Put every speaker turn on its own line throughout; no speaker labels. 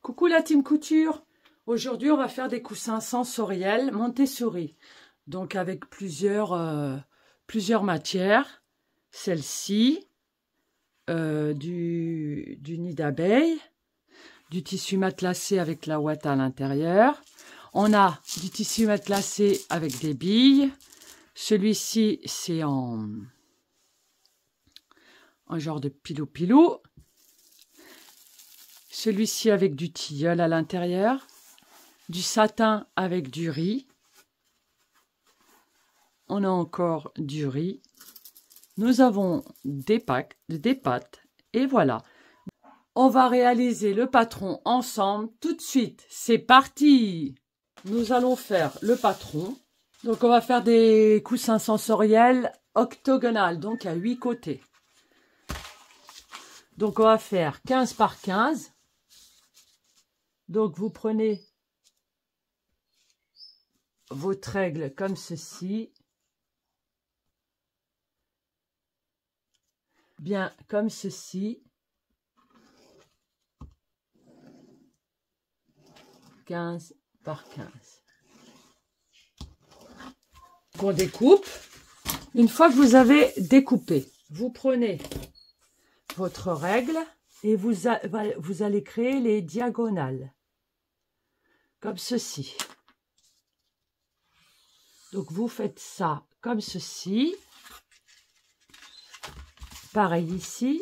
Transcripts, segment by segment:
Coucou la team couture. Aujourd'hui, on va faire des coussins sensoriels Montessori. Donc avec plusieurs matières. Celle-ci, du nid d'abeille, du tissu matelassé avec la ouate à l'intérieur. On a du tissu matelassé avec des billes. Celui-ci, c'est en genre de pilou-pilou. Celui-ci avec du tilleul à l'intérieur, du satin avec du riz. On a encore du riz. Nous avons des pâtes et voilà. On va réaliser le patron ensemble tout de suite. C'est parti! Nous allons faire le patron. Donc on va faire des coussins sensoriels octogonales, donc à 8 côtés. Donc on va faire 15 par 15. Donc, vous prenez votre règle comme ceci, bien comme ceci, 15 par 15. On découpe. Une fois que vous avez découpé, vous prenez votre règle et vous allez créer les diagonales. Comme ceci. Donc, vous faites ça comme ceci. Pareil ici.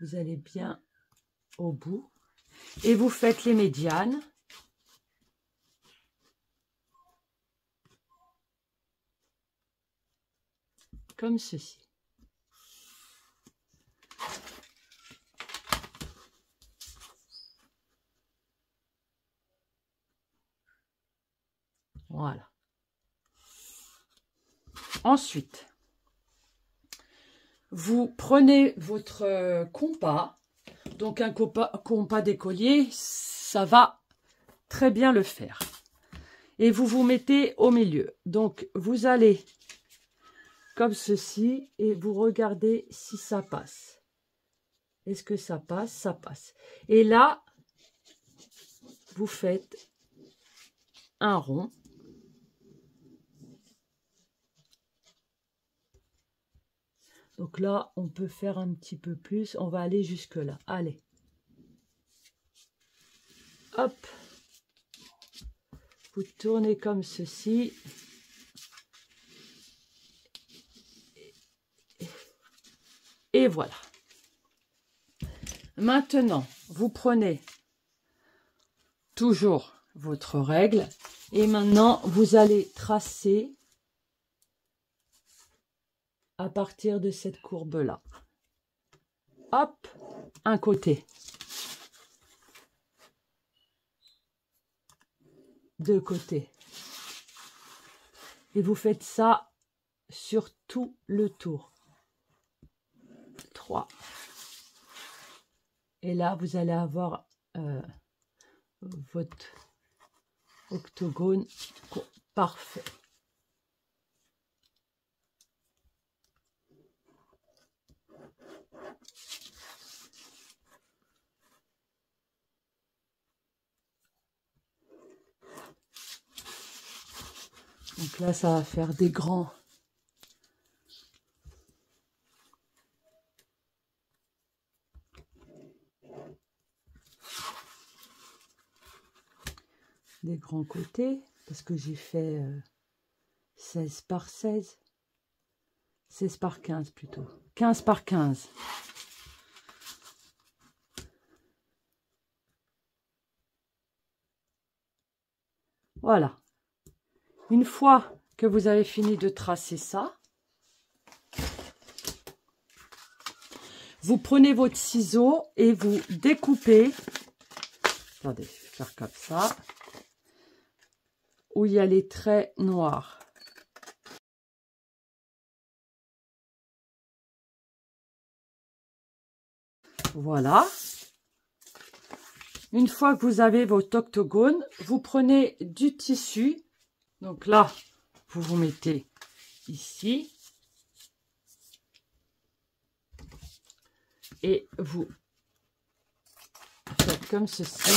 Vous allez bien au bout. Et vous faites les médianes. Comme ceci. Voilà. Ensuite, vous prenez votre compas. Donc un compas d'écolier, ça va très bien le faire. Et vous vous mettez au milieu. Donc vous allez comme ceci et vous regardez si ça passe. Est-ce que ça passe? Ça passe. Et là, vous faites un rond. Donc là, on peut faire un petit peu plus. On va aller jusque là. Allez. Hop. Vous tournez comme ceci. Et voilà. Maintenant, vous prenez toujours votre règle. Et maintenant, vous allez tracer à partir de cette courbe-là. Hop, un côté. Deux côtés. Et vous faites ça sur tout le tour. 3. Et là, vous allez avoir votre octogone parfait. Donc là, ça va faire des grands côtés, parce que j'ai fait 16 par 16. 16 par 15 plutôt. 15 par 15. Voilà. Une fois que vous avez fini de tracer ça, vous prenez votre ciseau et vous découpez. Attendez, je vais faire comme ça. Où il y a les traits noirs. Voilà. Une fois que vous avez votre octogone, vous prenez du tissu. Donc là, vous vous mettez ici. et vous faites comme ceci.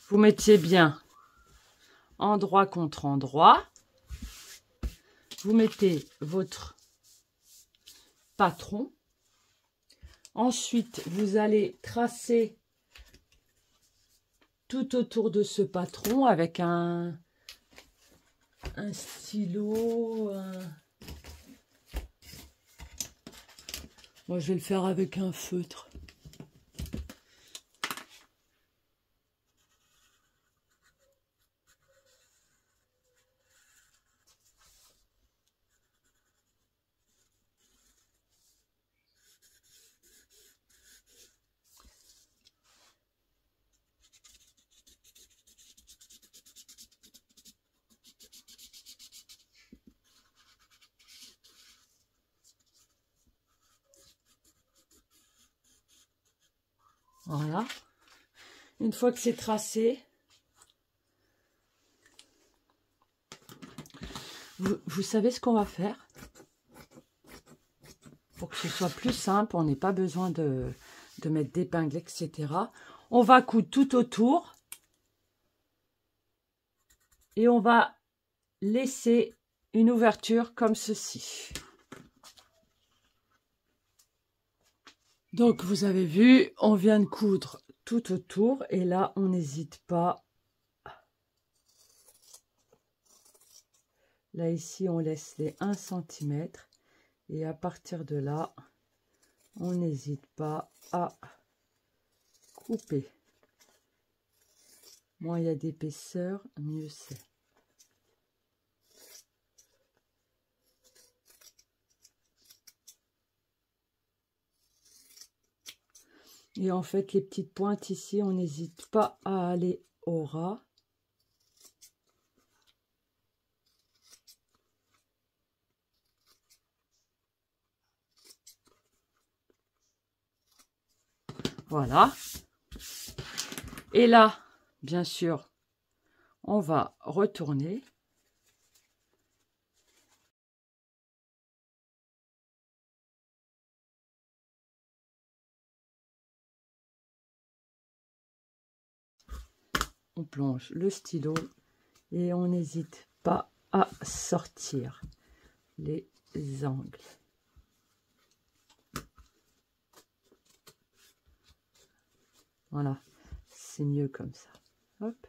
Vous mettiez bien endroit contre endroit. Vous mettez votre patron. Ensuite, vous allez tracer tout autour de ce patron avec un stylo. Moi, je vais le faire avec un feutre. Voilà. Une fois que c'est tracé, vous savez ce qu'on va faire? Pour que ce soit plus simple, on n'ait pas besoin de mettre d'épingles, etc. On va coudre tout autour et on va laisser une ouverture comme ceci. Donc, vous avez vu, on vient de coudre tout autour et là, on n'hésite pas. Là, ici, on laisse les 1 cm et à partir de là, on n'hésite pas à couper. Moins il y a d'épaisseur, mieux c'est. Et en fait, les petites pointes ici, on n'hésite pas à aller au ras. Voilà. Et là, bien sûr, on va retourner. On plonge le stylo et on n'hésite pas à sortir les angles. Voilà, c'est mieux comme ça. Hop.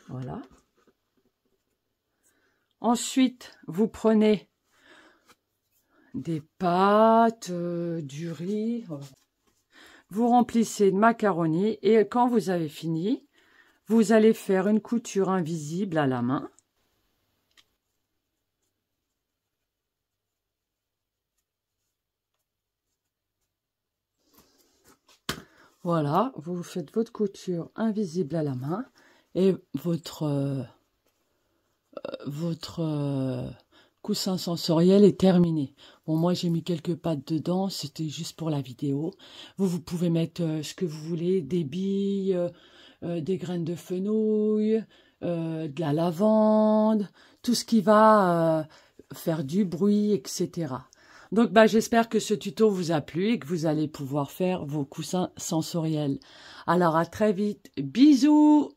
Voilà. Ensuite, vous prenez des pâtes, du riz. Vous remplissez de macaroni et quand vous avez fini, vous allez faire une couture invisible à la main. Voilà, vous faites votre couture invisible à la main et votre coussin sensoriel est terminé. Bon, moi j'ai mis quelques pattes dedans, c'était juste pour la vidéo. Vous pouvez mettre ce que vous voulez, des billes, des graines de fenouil, de la lavande, tout ce qui va faire du bruit, etc. Donc, j'espère que ce tuto vous a plu et que vous allez pouvoir faire vos coussins sensoriels. Alors, à très vite. Bisous!